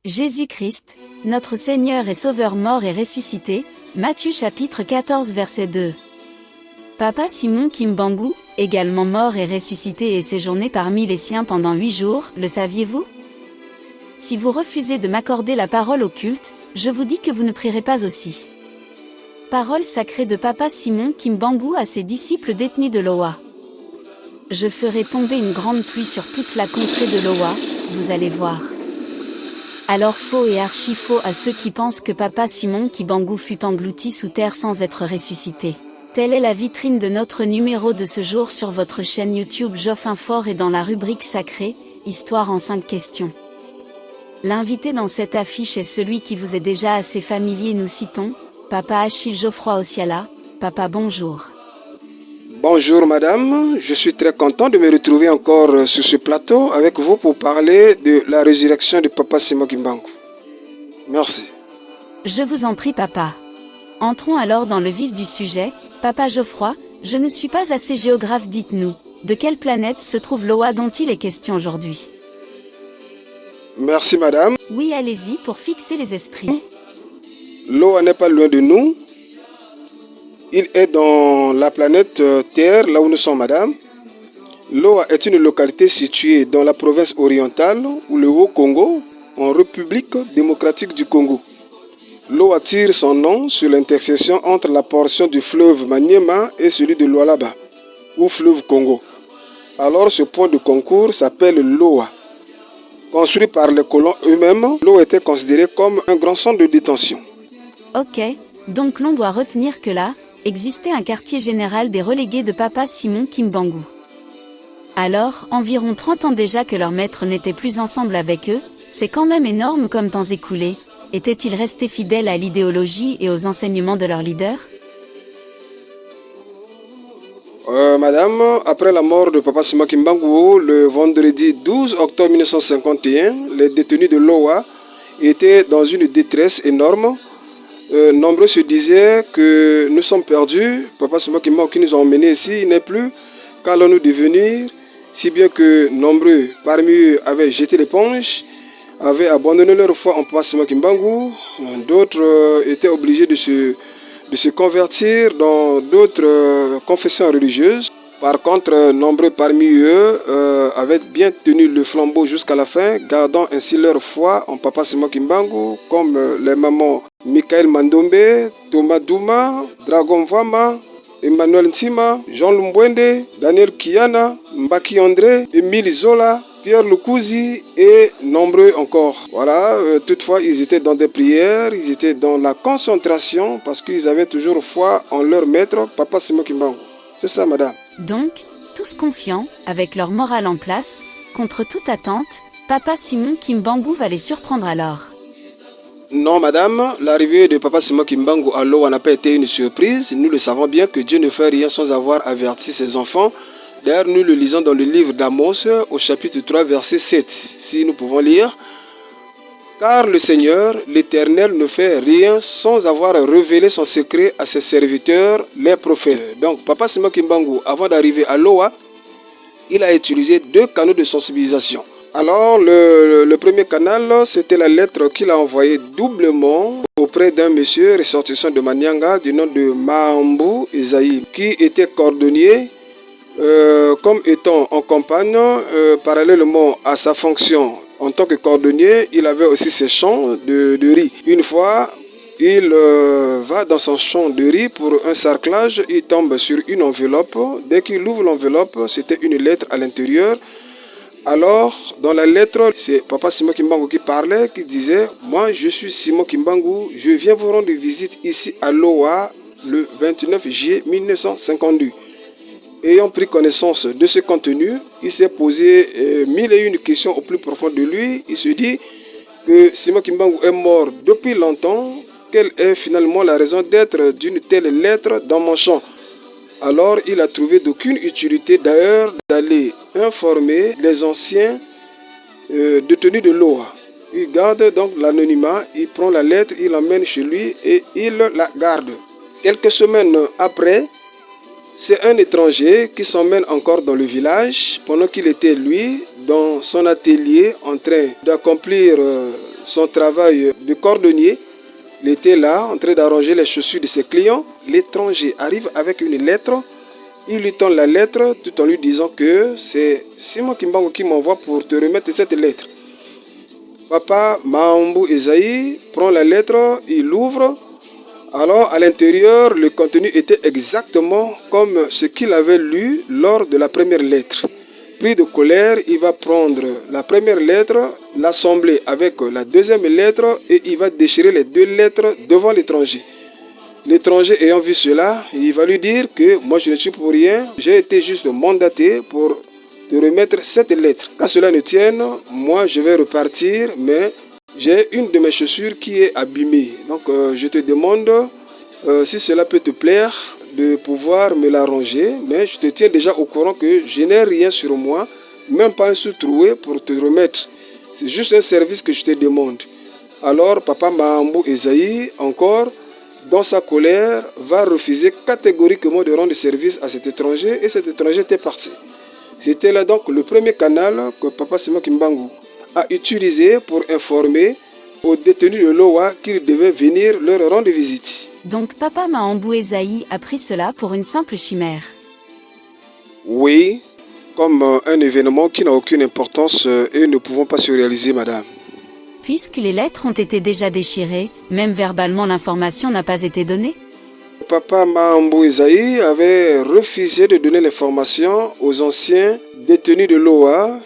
Jésus-Christ, notre Seigneur et Sauveur mort et ressuscité, Matthieu chapitre 14 verset 2. Papa Simon Kimbangu, également mort et ressuscité et séjourné parmi les siens pendant 8 jours, le saviez-vous? Si vous refusez de m'accorder la parole au culte, je vous dis que vous ne prierez pas aussi. Parole sacrée de Papa Simon Kimbangu à ses disciples détenus de Loa. Je ferai tomber une grande pluie sur toute la contrée de Loa, vous allez voir. Alors faux et archi-faux à ceux qui pensent que Papa Simon Kimbangu fut englouti sous terre sans être ressuscité. Telle est la vitrine de notre numéro de ce jour sur votre chaîne YouTube Jofinfort et dans la rubrique sacrée, Histoire en 5 questions. L'invité dans cette affiche est celui qui vous est déjà assez familier, nous citons, Papa Achille Geoffroy Osiala. Papa, bonjour. Bonjour madame, je suis très content de me retrouver encore sur ce plateau avec vous pour parler de la résurrection de Papa Simon Kimbangu. Merci. Je vous en prie papa. Entrons alors dans le vif du sujet. Papa Geoffroy, je ne suis pas assez géographe, dites-nous, de quelle planète se trouve Loa dont il est question aujourd'hui? Merci madame. Oui, allez-y pour fixer les esprits. Loa n'est pas loin de nous. Il est dans la planète Terre, là où nous sommes madame. Loa est une localité située dans la province orientale ou le Haut-Congo, en République démocratique du Congo. Loa tire son nom sur l'intersection entre la portion du fleuve Maniema et celui de Lualaba, ou fleuve Congo. Alors ce point de concours s'appelle Loa. Construit par les colons eux-mêmes, Loa était considéré comme un grand centre de détention. Ok, donc l'on doit retenir que là, existait un quartier général des relégués de Papa Simon Kimbangu. Alors, environ 30 ans déjà que leurs maîtres n'étaient plus ensemble avec eux, c'est quand même énorme comme temps écoulé. Étaient-ils restés fidèles à l'idéologie et aux enseignements de leur leader? Madame, après la mort de Papa Simon Kimbangu, le vendredi 12 octobre 1951, les détenus de Loa étaient dans une détresse énorme. Nombreux se disaient que nous sommes perdus, Papa Simon Kimbangu qui nous a emmenés ici n'est plus, qu'allons-nous devenir? Si bien que nombreux parmi eux avaient jeté l'éponge, avaient abandonné leur foi en Papa Simon Kimbangu, d'autres étaient obligés de se convertir dans d'autres confessions religieuses. Par contre, nombreux parmi eux avaient bien tenu le flambeau jusqu'à la fin, gardant ainsi leur foi en Papa Simon Kimbangu, comme les mamans Michael Mandombe, Thomas Douma, Dragon Vama, Emmanuel Ntima, Jean Lumbwende, Daniel Kiana, Mbaki André, Émile Zola, Pierre Lukuzi et nombreux encore. Voilà, toutefois ils étaient dans des prières, ils étaient dans la concentration parce qu'ils avaient toujours foi en leur maître, Papa Simon Kimbangu. C'est ça madame. Donc, tous confiants, avec leur morale en place, contre toute attente, Papa Simon Kimbangu va les surprendre alors. Non madame, l'arrivée de Papa Simon Kimbangu à Loa n'a pas été une surprise. Nous le savons bien que Dieu ne fait rien sans avoir averti ses enfants. D'ailleurs, nous le lisons dans le livre d'Amos au chapitre 3 verset 7. Si nous pouvons lire. Car le Seigneur, l'Éternel, ne fait rien sans avoir révélé son secret à ses serviteurs, les prophètes. Donc, Papa Simon Kimbangu, avant d'arriver à Loa, il a utilisé 2 canaux de sensibilisation. Alors, le premier canal, c'était la lettre qu'il a envoyée doublement auprès d'un monsieur ressortissant de Manyanga du nom de Mahambu Esaïe, qui était cordonnier, comme étant en campagne, parallèlement à sa fonction en tant que cordonnier, il avait aussi ses champs de riz. Une fois, il va dans son champ de riz pour un sarclage, il tombe sur une enveloppe. Dès qu'il ouvre l'enveloppe, c'était une lettre à l'intérieur. Alors, dans la lettre, c'est Papa Simon Kimbangu qui parlait, qui disait « Moi, je suis Simon Kimbangu, je viens vous rendre visite ici à Loa le 29 juillet 1952. » Ayant pris connaissance de ce contenu, il s'est posé 1001 questions au plus profond de lui. Il se dit que Simon Kimbangu est mort depuis longtemps. Quelle est finalement la raison d'être d'une telle lettre dans mon champ? Alors il a trouvé d'aucune utilité d'ailleurs d'aller informer les anciens détenus de Loa. Il garde donc l'anonymat, il prend la lettre, il l'emmène chez lui et il la garde. Quelques semaines après, c'est un étranger qui s'emmène encore dans le village pendant qu'il était lui dans son atelier en train d'accomplir son travail de cordonnier. Il était là en train d'arranger les chaussures de ses clients. L'étranger arrive avec une lettre. Il lui tend la lettre tout en lui disant que c'est Simon Kimbangu qui m'envoie pour te remettre cette lettre. Papa Maambou Esaïe prend la lettre, il l'ouvre. Alors à l'intérieur, le contenu était exactement comme ce qu'il avait lu lors de la première lettre. Pris de colère, il va prendre la première lettre, l'assembler avec la deuxième lettre et il va déchirer les deux lettres devant l'étranger. L'étranger ayant vu cela, il va lui dire que moi je ne suis pour rien, j'ai été juste mandaté pour te remettre cette lettre. Qu'à cela ne tienne, moi je vais repartir, mais j'ai une de mes chaussures qui est abîmée. Donc je te demande si cela peut te plaire de pouvoir me l'arranger, mais je te tiens déjà au courant que je n'ai rien sur moi, même pas un sou troué pour te remettre. C'est juste un service que je te demande. Alors papa Maambou Esaïe, encore, dans sa colère, va refuser catégoriquement de rendre service à cet étranger et cet étranger était parti. C'était là donc le premier canal que papa Simon Kimbangu a utilisé pour informer aux détenus de Loa qu'ils devaient venir leur rendre visite. Donc papa Maambou Esaïe a pris cela pour une simple chimère. Oui, comme un événement qui n'a aucune importance et ne pouvons pas se réaliser, madame. Puisque les lettres ont été déjà déchirées, même verbalement l'information n'a pas été donnée. Papa Maambou Esaïe avait refusé de donner l'information aux anciens détenus de Loa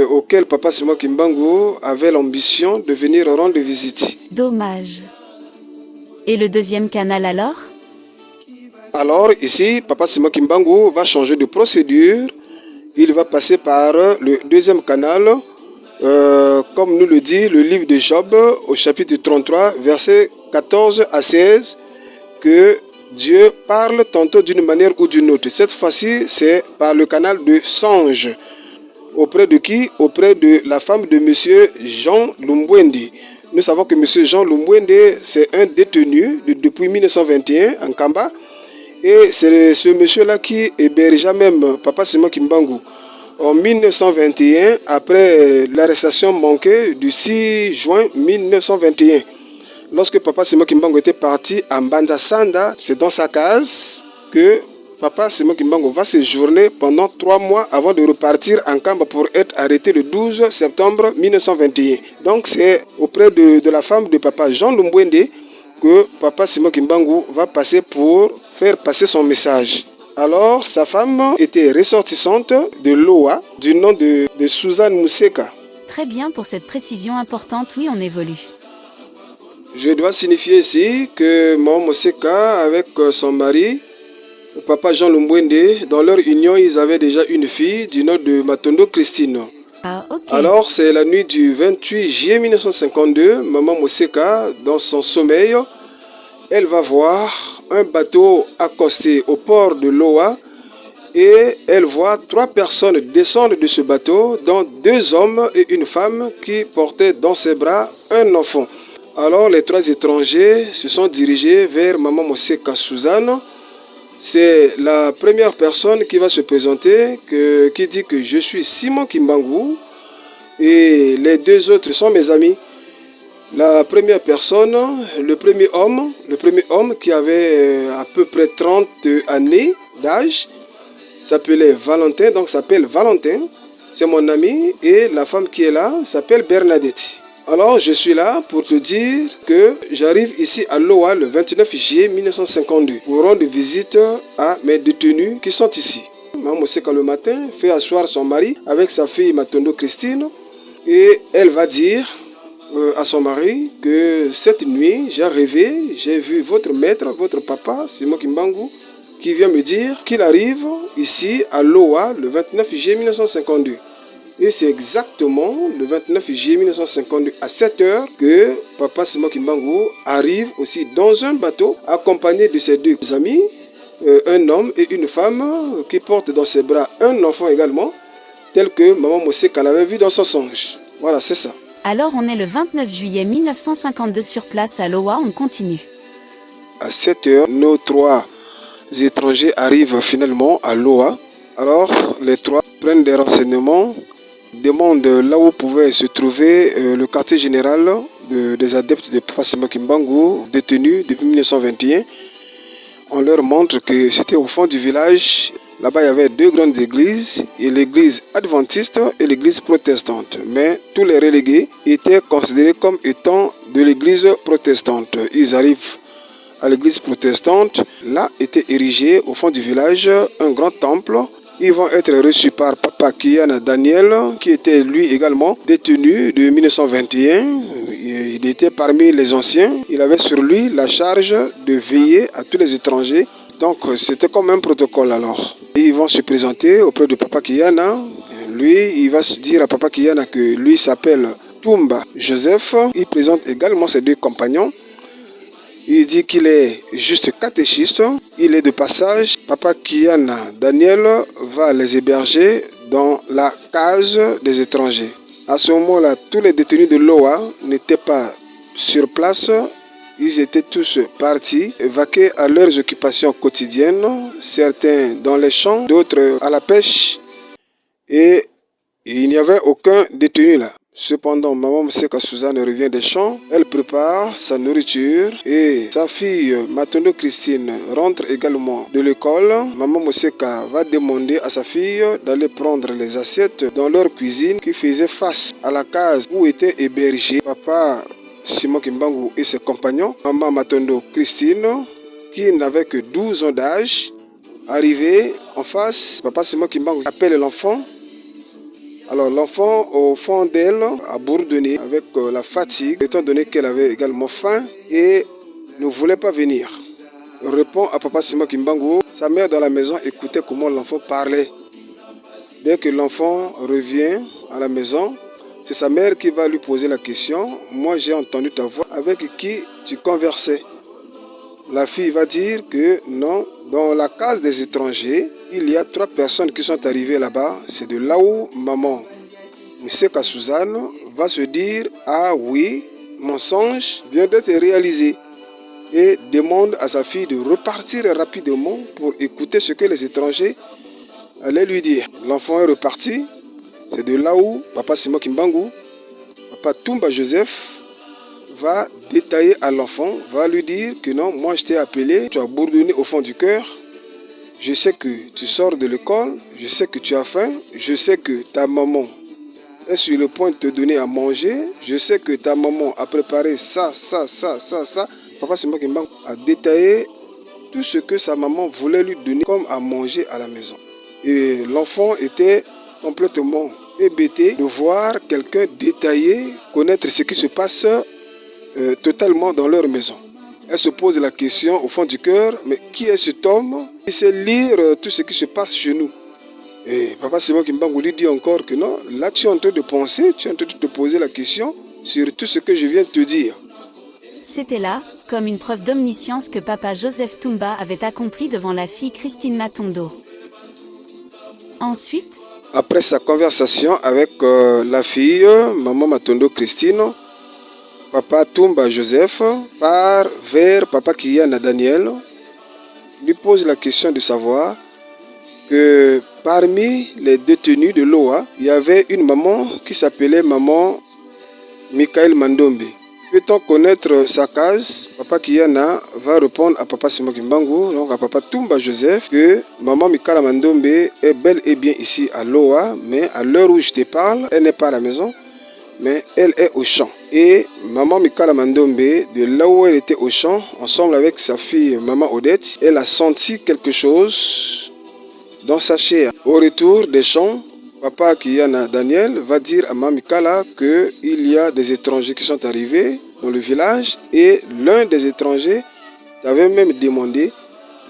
auxquels papa Simon Kimbangu avait l'ambition de venir rendre visite. Dommage. Et le deuxième canal alors? Alors ici, papa Simon Kimbangu va changer de procédure. Il va passer par le deuxième canal, comme nous le dit le livre de Job au chapitre 33, versets 14 à 16, que Dieu parle tantôt d'une manière ou d'une autre. Cette fois-ci, c'est par le canal de songe. Auprès de qui? Auprès de la femme de monsieur Jean Lumbwendi. Nous savons que monsieur Jean Lumbwendi, c'est un détenu depuis 1921 en Kamba. Et c'est ce monsieur-là qui hébergea même papa Simon Kimbangu. En 1921, après l'arrestation manquée du 6 juin 1921. Lorsque papa Simon Kimbangu était parti à Mbandasanda, c'est dans sa case que papa Simon Kimbangu va séjourner pendant 3 mois avant de repartir en Kamba pour être arrêté le 12 septembre 1921. Donc c'est auprès de la femme de papa Jean Lumbwende que papa Simon Kimbangu va passer pour faire passer son message. Alors sa femme était ressortissante de Loa du nom de Suzanne Museka. Très bien pour cette précision importante, oui on évolue. Je dois signifier ici que Mme Museka avec son mari, papa Jean Lumbwende, dans leur union, ils avaient déjà une fille du nom de Matondo Christine. Ah, ok. Alors, c'est la nuit du 28 juillet 1952, maman Museka, dans son sommeil, elle va voir un bateau accosté au port de Loa et elle voit 3 personnes descendre de ce bateau, dont 2 hommes et une femme qui portaient dans ses bras un enfant. Alors les 3 étrangers se sont dirigés vers maman Museka Suzanne. C'est la première personne qui va se présenter, qui dit que je suis Simon Kimbangu et les 2 autres sont mes amis. La première personne, le premier homme qui avait à peu près 30 années d'âge, s'appelait Valentin, donc s'appelle Valentin, c'est mon ami, et la femme qui est là s'appelle Bernadette. Alors, je suis là pour te dire que j'arrive ici à Loa le 29 juillet 1952 pour rendre visite à mes détenus qui sont ici. Maman Museka le matin fait asseoir son mari avec sa fille Matondo Christine et elle va dire à son mari que cette nuit j'ai rêvé, j'ai vu votre maître, votre papa Simon Kimbangu qui vient me dire qu'il arrive ici à Loa le 29 juillet 1952. Et c'est exactement le 29 juillet 1952 à 7h que papa Simon Kimbangu arrive aussi dans un bateau accompagné de ses 2 amis, un homme et une femme qui portent dans ses bras un enfant également, tel que maman Museka l'avait vu dans son songe. Voilà, c'est ça. Alors on est le 29 juillet 1952 sur place à Loa, on continue. À 7h, nos 3 étrangers arrivent finalement à Loa. Alors les 3 prennent des renseignements, demandent là où pouvait se trouver le quartier général des adeptes de Papa Simon Kimbangu, détenus depuis 1921. On leur montre que c'était au fond du village. Là-bas, il y avait deux grandes églises, et l'église adventiste et l'église protestante. Mais tous les relégués étaient considérés comme étant de l'église protestante. Ils arrivent à l'église protestante. Là était érigé au fond du village un grand temple. Ils vont être reçus par Papa Kiana Daniel, qui était lui également détenu de 1921. Il était parmi les anciens. Il avait sur lui la charge de veiller à tous les étrangers. Donc c'était comme un protocole alors. Ils vont se présenter auprès de Papa Kiana. Lui, il va se dire à Papa Kiana que lui s'appelle Tumba Joseph. Il présente également ses deux compagnons. Il dit qu'il est juste catéchiste. Il est de passage. Papa Kiana Daniel va les héberger dans la case des étrangers. À ce moment-là, tous les détenus de l'OA n'étaient pas sur place. Ils étaient tous partis, vaquer à leurs occupations quotidiennes, certains dans les champs, d'autres à la pêche. Et il n'y avait aucun détenu là. Cependant, Maman Mousseka Suzanne revient des champs, elle prépare sa nourriture et sa fille Matondo Christine rentre également de l'école. Maman Mousseka va demander à sa fille d'aller prendre les assiettes dans leur cuisine qui faisait face à la case où était hébergé Papa Simon Kimbangu et ses compagnons. Maman Matondo Christine, qui n'avait que 12 ans d'âge, arrivée en face, Papa Simon Kimbangu appelle l'enfant. Alors l'enfant, au fond d'elle, a bourdonné avec la fatigue, étant donné qu'elle avait également faim et ne voulait pas venir. Répond à Papa Simon Kimbangu. Sa mère dans la maison écoutait comment l'enfant parlait. Dès que l'enfant revient à la maison, c'est sa mère qui va lui poser la question. Moi, j'ai entendu ta voix. Avec qui tu conversais? La fille va dire que non, dans la case des étrangers, il y a 3 personnes qui sont arrivées là-bas. C'est de là où maman Mousseka Suzanne va se dire « Ah oui, mon songe vient d'être réalisé » et demande à sa fille de repartir rapidement pour écouter ce que les étrangers allaient lui dire. L'enfant est reparti. C'est de là où Papa Simon Kimbangu, Papa Tumba Joseph, va détailler à l'enfant, va lui dire que non, moi je t'ai appelé, tu as bourdonné au fond du cœur, je sais que tu sors de l'école, je sais que tu as faim, je sais que ta maman est sur le point de te donner à manger, je sais que ta maman a préparé ça. Papa Simon Kimbangu a détaillé tout ce que sa maman voulait lui donner comme à manger à la maison. Et l'enfant était complètement hébété de voir quelqu'un détailler, connaître ce qui se passe totalement dans leur maison. Elle se pose la question au fond du cœur, mais qui est cet homme qui sait lire tout ce qui se passe chez nous? Et Papa Simon Kimbangu lui dit encore que non, là tu es en train de penser, tu es en train de te poser la question sur tout ce que je viens de te dire. C'était là, comme une preuve d'omniscience que Papa Joseph Tumba avait accompli devant la fille Christine Matondo. Ensuite, après sa conversation avec la fille, Maman Matondo Christine, Papa Tumba Joseph part vers Papa Kiana Daniel, lui pose la question de savoir que parmi les détenus de l'OA, il y avait une maman qui s'appelait Maman Michael Mandombe. Peut-on connaître sa case? Papa Kiana va répondre à Papa Simon Kimbangu, donc à Papa Tumba Joseph, que Maman Michael Mandombe est bel et bien ici à l'OA, mais à l'heure où je te parle, elle n'est pas à la maison, mais elle est au champ. Et Maman Mikala Mandombe, de là où elle était au champ, ensemble avec sa fille Maman Odette, elle a senti quelque chose dans sa chair. Au retour des champs, Papa Kiana Daniel va dire à Maman Mikala qu'il y a des étrangers qui sont arrivés dans le village et l'un des étrangers t'avait même demandé,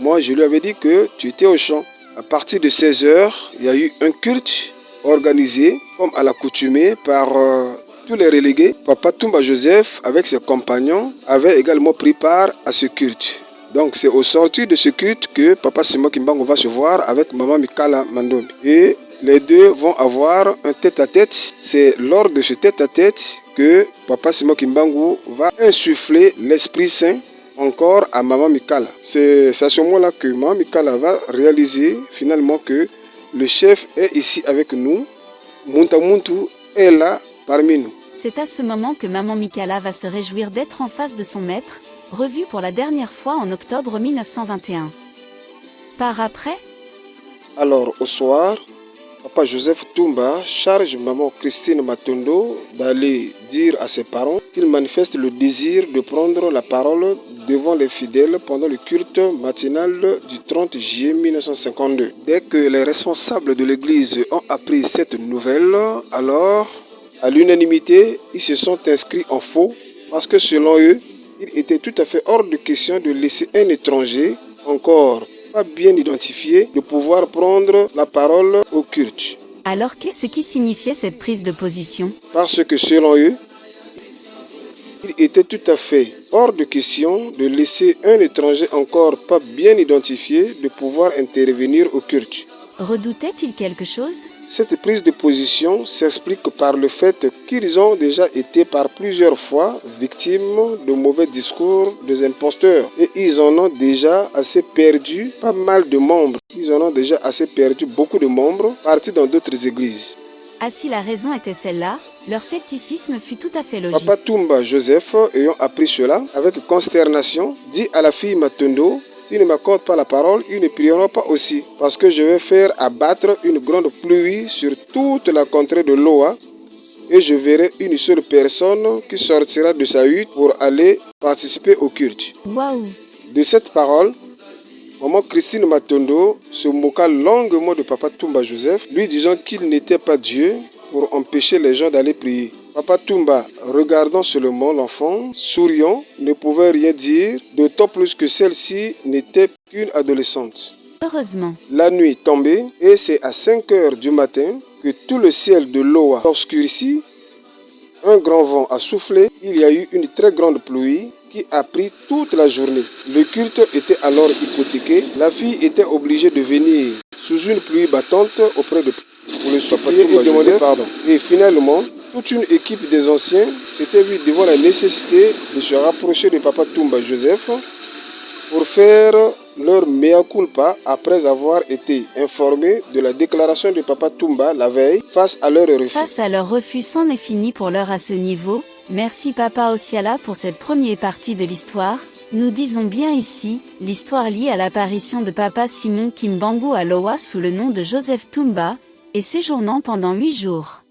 moi je lui avais dit que tu étais au champ. À partir de 16h, il y a eu un culte organisé comme à l'accoutumée par tous les relégués. Papa Tumba Joseph avec ses compagnons avait également pris part à ce culte. Donc c'est au sortir de ce culte que Papa Simon Kimbangu va se voir avec Maman Mikala Mandombe. Et les deux vont avoir un tête-à-tête. C'est lors de ce tête-à-tête que Papa Simon Kimbangu va insuffler l'Esprit Saint encore à Maman Mikala. C'est à ce moment-là que Maman Mikala va réaliser finalement que le chef est ici avec nous. Muntamuntu est là parmi nous. C'est à ce moment que maman Mikala va se réjouir d'être en face de son maître, revu pour la dernière fois en octobre 1921. Par après, Alors, au soir, papa Joseph Toumba charge maman Christine Matondo d'aller dire à ses parents qu'il manifeste le désir de prendre la parole devant les fidèles pendant le culte matinal du 30 juillet 1952. Dès que les responsables de l'église ont appris cette nouvelle, alors, à l'unanimité, ils se sont inscrits en faux parce que selon eux, il était tout à fait hors de question de laisser un étranger encore pas bien identifié de pouvoir prendre la parole au culte. alors qu'est-ce qui signifiait cette prise de position? Parce que selon eux, il était tout à fait hors de question de laisser un étranger encore pas bien identifié de pouvoir intervenir au culte. Redoutait-il quelque chose? Cette prise de position s'explique par le fait qu'ils ont déjà été par plusieurs fois victimes de mauvais discours des imposteurs et ils en ont déjà assez perdu pas mal de membres. Ils en ont déjà assez perdu beaucoup de membres partis dans d'autres églises. Ah, si la raison était celle-là, leur scepticisme fut tout à fait logique. Papa Toumba Joseph, ayant appris cela, avec consternation, dit à la fille Matondo: s'ils ne m'accordent pas la parole, ils ne prieront pas aussi, parce que je vais faire abattre une grande pluie sur toute la contrée de Loa, et je verrai une seule personne qui sortira de sa hutte pour aller participer au culte. Waouh! De cette parole, maman Christine Matondo se moqua longuement de papa Toumba Joseph, lui disant qu'il n'était pas Dieu pour empêcher les gens d'aller prier. Papa Toumba, regardant seulement l'enfant, souriant, ne pouvait rien dire, d'autant plus que celle-ci n'était qu'une adolescente. Heureusement. La nuit tombait et c'est à 5 heures du matin que tout le ciel de Loa obscurcit. Un grand vent a soufflé, il y a eu une très grande pluie qui a pris toute la journée. Le culte était alors hypothéqué. La fille était obligée de venir sous une pluie battante auprès de pour le supplier et demander pardon. Et finalement, toute une équipe des anciens s'était vue devant la nécessité de se rapprocher de papa Toumba Joseph pour faire leur mea culpa après avoir été informés de la déclaration de papa Toumba la veille face à leur refus. Face à leur refus, c'en est fini pour l'heure à ce niveau. Merci Papa Osiala pour cette première partie de l'histoire. Nous disons bien ici, l'histoire liée à l'apparition de Papa Simon Kimbangu à Loa sous le nom de Joseph Toumba, et séjournant pendant 8 jours.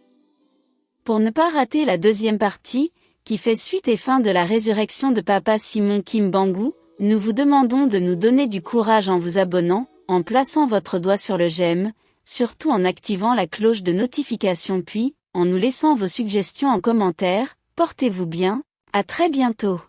Pour ne pas rater la deuxième partie, qui fait suite et fin de la résurrection de Papa Simon Kimbangu, nous vous demandons de nous donner du courage en vous abonnant, en plaçant votre doigt sur le j'aime, surtout en activant la cloche de notification puis, en nous laissant vos suggestions en commentaire. Portez-vous bien, à très bientôt.